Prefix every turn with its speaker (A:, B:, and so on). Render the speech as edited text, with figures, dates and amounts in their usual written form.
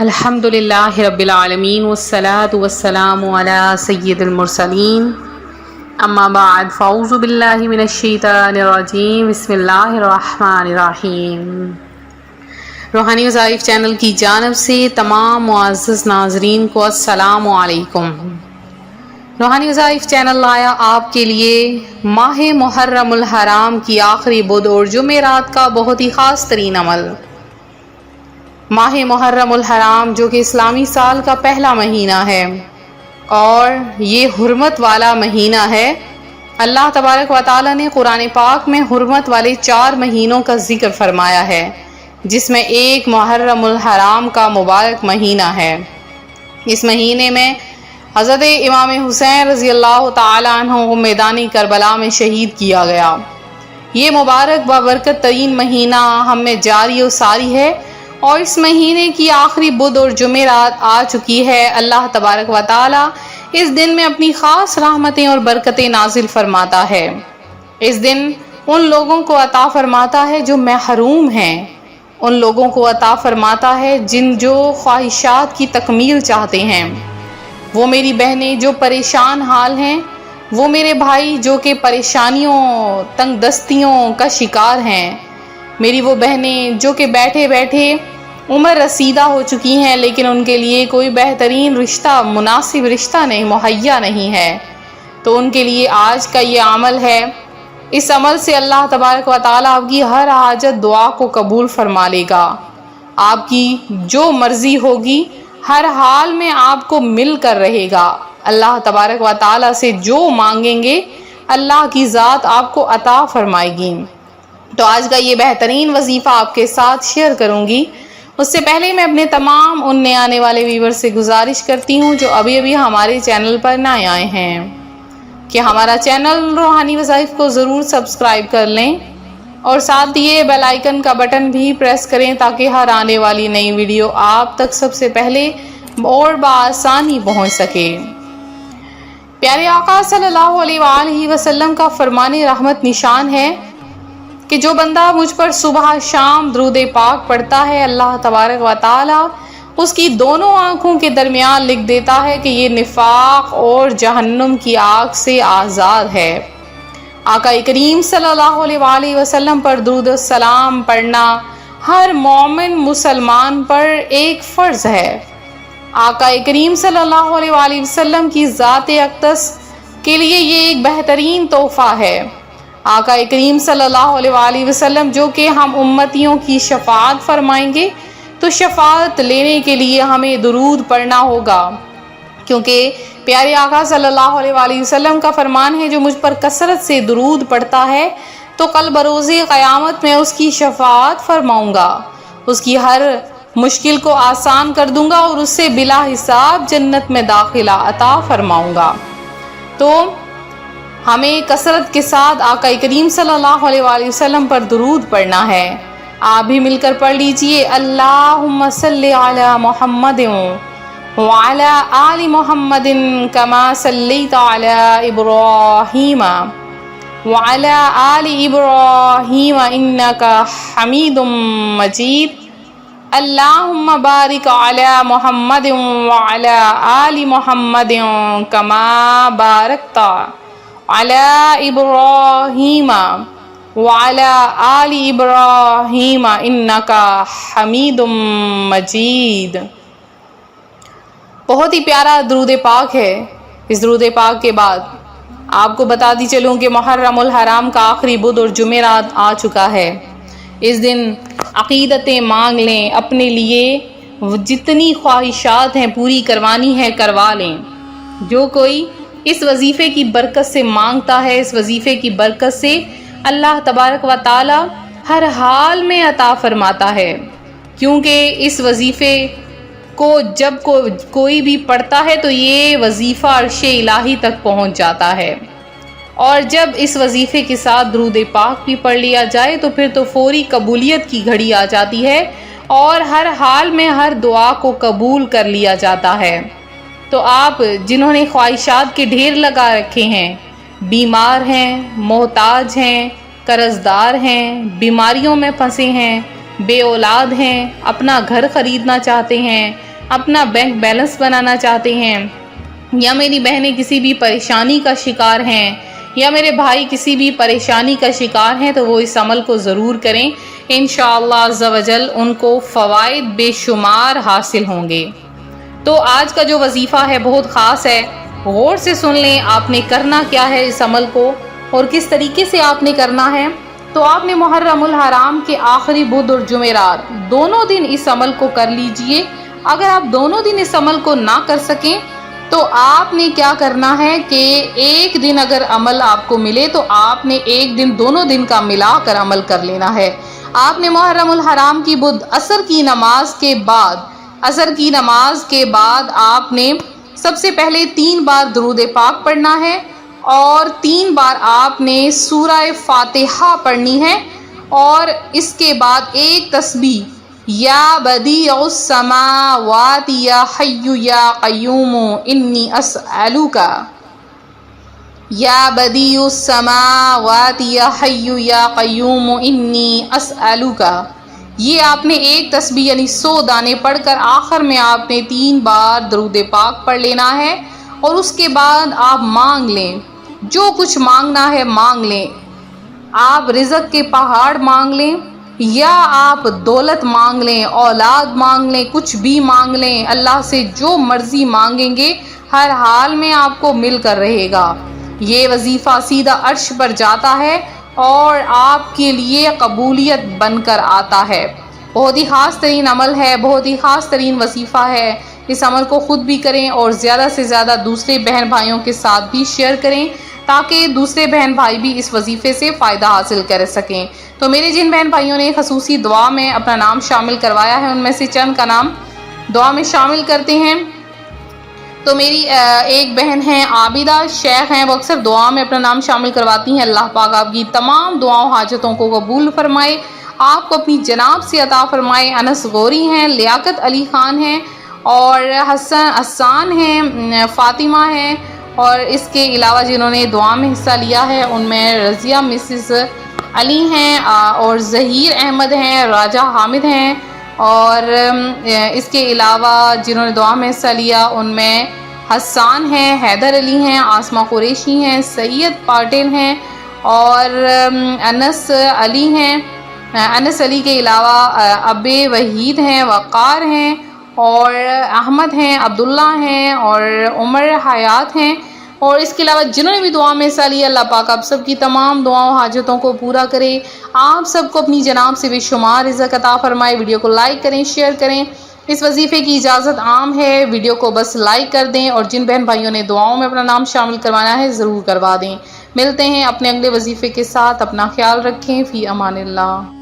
A: الحمدللہ رب العالمین والصلاة والسلام علی سید المرسلین اما بعد فاعوذ باللہ من الشیطان الرجیم بسم اللہ الرحمن الرحیم۔ روحانی وظائف چینل کی جانب سے تمام معزز ناظرین کو السلام علیکم۔ روحانی وظائف چینل لایا آپ کے لیے ماہ محرم الحرام کی آخری بدھ اور جمعرات کا بہت ہی خاص ترین عمل۔ ماہ محرم الحرام جو کہ اسلامی سال کا پہلا مہینہ ہے اور یہ حرمت والا مہینہ ہے۔ اللہ تبارک و تعالی نے قرآن پاک میں حرمت والے 4 مہینوں کا ذکر فرمایا ہے، جس میں ایک محرم الحرام کا مبارک مہینہ ہے۔ اس مہینے میں حضرت امام حسین رضی اللہ تعالی عنہ کو میدان کربلا میں شہید کیا گیا۔ یہ مبارک بابرکت ترین مہینہ ہم میں جاری و ساری ہے اور اس مہینے کی آخری بدھ اور جمعرات آ چکی ہے۔ اللہ تبارک و تعالی اس دن میں اپنی خاص رحمتیں اور برکتیں نازل فرماتا ہے۔ اس دن ان لوگوں کو عطا فرماتا ہے جو محروم ہیں، ان لوگوں کو عطا فرماتا ہے جو خواہشات کی تکمیل چاہتے ہیں، وہ میری بہنیں جو پریشان حال ہیں، وہ میرے بھائی جو کہ پریشانیوں تنگ دستیوں کا شکار ہیں، میری وہ بہنیں جو کہ بیٹھے بیٹھے عمر رسیدہ ہو چکی ہیں لیکن ان کے لیے کوئی بہترین رشتہ، مناسب رشتہ نہیں مہیا نہیں ہے، تو ان کے لیے آج کا یہ عمل ہے۔ اس عمل سے اللہ تبارک و تعالی آپ کی ہر حاجت دعا کو قبول فرما لے گا۔ آپ کی جو مرضی ہوگی ہر حال میں آپ کو مل کر رہے گا۔ اللہ تبارک و تعالی سے جو مانگیں گے اللہ کی ذات آپ کو عطا فرمائے گی۔ تو آج کا یہ بہترین وظیفہ آپ کے ساتھ شیئر کروں گی۔ اس سے پہلے میں اپنے تمام ان نئے آنے والے ویور سے گزارش کرتی ہوں جو ابھی ہمارے چینل پر نہ آئے ہیں کہ ہمارا چینل روحانی وظائف کو ضرور سبسکرائب کر لیں اور ساتھ یہ بیل آئیکن کا بٹن بھی پریس کریں تاکہ ہر آنے والی نئی ویڈیو آپ تک سب سے پہلے اور بآسانی پہنچ سکے۔ پیارے آقا صلی اللہ علیہ وآلہ وسلم کا فرمان رحمت نشان ہے کہ جو بندہ مجھ پر صبح شام درود پاک پڑھتا ہے اللہ تبارک و تعالی اس کی دونوں آنکھوں کے درمیان لکھ دیتا ہے کہ یہ نفاق اور جہنم کی آگ سے آزاد ہے۔ آقا کریم صلی اللہ علیہ وآلہ وسلم پر درود السلام پڑھنا ہر مومن مسلمان پر ایک فرض ہے۔ آقا کریم صلی اللہ علیہ وآلہ وسلم کی ذات اقدس کے لیے یہ ایک بہترین تحفہ ہے۔ آقا کریم صلی اللہ علیہ وآلہ وسلم جو کہ ہم امتیوں کی شفاعت فرمائیں گے تو شفاعت لینے کے لیے ہمیں درود پڑھنا ہوگا، کیونکہ پیارے آقا صلی اللہ علیہ وآلہ وسلم کا فرمان ہے جو مجھ پر کثرت سے درود پڑھتا ہے تو کل بروز قیامت میں اس کی شفاعت فرماؤں گا، اس کی ہر مشکل کو آسان کر دوں گا اور اس سے بلا حساب جنت میں داخلہ عطا فرماؤں گا۔ تو ہمیں کثرت کے ساتھ آقا کریم صلی اللہ علیہ وآلہ وسلم پر درود پڑھنا ہے۔ آپ بھی مل کر پڑھ لیجئے اللہم صلی علی محمد وعلی آل محمد کما صلیت علی ابراہیم وعلی آل ابراہیم انکا حمید مجید۔ اللہم بارک علی محمد وعلی آل محمد کما بارکت علی ابراہیم وعلی آل ابراہیم انکا حمید مجید۔ بہت ہی پیارا درود پاک ہے۔ اس درود پاک کے بعد آپ کو بتاتی چلوں کہ محرم الحرام کا آخری بدھ اور جمعرات آ چکا ہے۔ اس دن عقیدتیں مانگ لیں، اپنے لیے جتنی خواہشات ہیں پوری کروانی ہے کروا لیں۔ جو کوئی اس وظیفے کی برکت سے مانگتا ہے، اس وظیفے کی برکت سے اللہ تبارک و تعالی ہر حال میں عطا فرماتا ہے، کیونکہ اس وظیفے کو جب کوئی بھی پڑھتا ہے تو یہ وظیفہ عرش الہی تک پہنچ جاتا ہے، اور جب اس وظیفے کے ساتھ درود پاک بھی پڑھ لیا جائے تو پھر تو فوری قبولیت کی گھڑی آ جاتی ہے اور ہر حال میں ہر دعا کو قبول کر لیا جاتا ہے۔ تو آپ جنہوں نے خواہشات کے ڈھیر لگا رکھے ہیں، بیمار ہیں، محتاج ہیں، قرض دار ہیں، بیماریوں میں پھنسے ہیں، بے اولاد ہیں، اپنا گھر خریدنا چاہتے ہیں، اپنا بینک بیلنس بنانا چاہتے ہیں، یا میری بہنیں کسی بھی پریشانی کا شکار ہیں، یا میرے بھائی کسی بھی پریشانی کا شکار ہیں، تو وہ اس عمل کو ضرور کریں، انشاءاللہ عز و جل ان کو فوائد بے شمار حاصل ہوں گے۔ تو آج کا جو وظیفہ ہے بہت خاص ہے، غور سے سن لیں آپ نے کرنا کیا ہے اس عمل کو اور کس طریقے سے آپ نے کرنا ہے۔ تو آپ نے محرم الحرام کے آخری بدھ اور جمعرات دونوں دن اس عمل کو کر لیجئے۔ اگر آپ دونوں دن اس عمل کو نہ کر سکیں تو آپ نے کیا کرنا ہے کہ ایک دن اگر عمل آپ کو ملے تو آپ نے ایک دن دونوں دن کا ملا کر عمل کر لینا ہے۔ آپ نے محرم الحرام کی بدھ عصر کی نماز کے بعد آپ نے سب سے پہلے 3 بار درود پاک پڑھنا ہے اور 3 بار آپ نے سورہ فاتحہ پڑھنی ہے، اور اس کے بعد ایک تسبیح یا بدیع السماوات یا حی یا قیوم انی اسألک، یا بدیع السماوات یا حی یا قیوم انی اسألک، یہ آپ نے ایک تسبیح یعنی 100 دانے پڑھ کر آخر میں آپ نے 3 بار درود پاک پڑھ لینا ہے، اور اس کے بعد آپ مانگ لیں، جو کچھ مانگنا ہے مانگ لیں۔ آپ رزق کے پہاڑ مانگ لیں، یا آپ دولت مانگ لیں، اولاد مانگ لیں، کچھ بھی مانگ لیں، اللہ سے جو مرضی مانگیں گے ہر حال میں آپ کو مل کر رہے گا۔ یہ وظیفہ سیدھا عرش پر جاتا ہے اور آپ کے لیے قبولیت بن کر آتا ہے۔ بہت ہی خاص ترین عمل ہے، بہت ہی خاص ترین وظیفہ ہے۔ اس عمل کو خود بھی کریں اور زیادہ سے زیادہ دوسرے بہن بھائیوں کے ساتھ بھی شیئر کریں تاکہ دوسرے بہن بھائی بھی اس وظیفے سے فائدہ حاصل کر سکیں۔ تو میرے جن بہن بھائیوں نے خصوصی دعا میں اپنا نام شامل کروایا ہے ان میں سے چند کا نام دعا میں شامل کرتے ہیں۔ تو میری ایک بہن ہیں عابدہ شیخ ہیں، وہ اکثر دعا میں اپنا نام شامل کرواتی ہیں۔ اللہ پاک آپ کی تمام دعاؤں حاجتوں کو قبول فرمائے، آپ کو اپنی جناب سے عطا فرمائے۔ انس غوری ہیں، لیاقت علی خان ہیں، اور حسان ہیں، فاطمہ ہیں، اور اس کے علاوہ جنہوں نے دعا میں حصہ لیا ہے ان میں رضیہ مسز علی ہیں، اور ظہیر احمد ہیں، راجہ حامد ہیں، اور اس کے علاوہ جنہوں نے دعا میں حصہ لیا ان میں حسان ہیں، حیدر علی ہیں، آسمہ قریشی ہیں، سید پاٹل ہیں، اور انس علی ہیں۔ انس علی کے علاوہ ابے وحید ہیں، وقار ہیں، اور احمد ہیں، عبداللہ ہیں، اور عمر حیات ہیں، اور اس کے علاوہ جنہوں نے بھی دعا میں حصہ لیا اللہ پاک آپ سب کی تمام دعاؤں حاجتوں کو پورا کرے، آپ سب کو اپنی جناب سے بے شمار رزق عطا فرمائے۔ ویڈیو کو لائک کریں، شیئر کریں، اس وظیفے کی اجازت عام ہے، ویڈیو کو بس لائک کر دیں، اور جن بہن بھائیوں نے دعاؤں میں اپنا نام شامل کروانا ہے ضرور کروا دیں۔ ملتے ہیں اپنے اگلے وظیفے کے ساتھ، اپنا خیال رکھیں، فی امان اللہ۔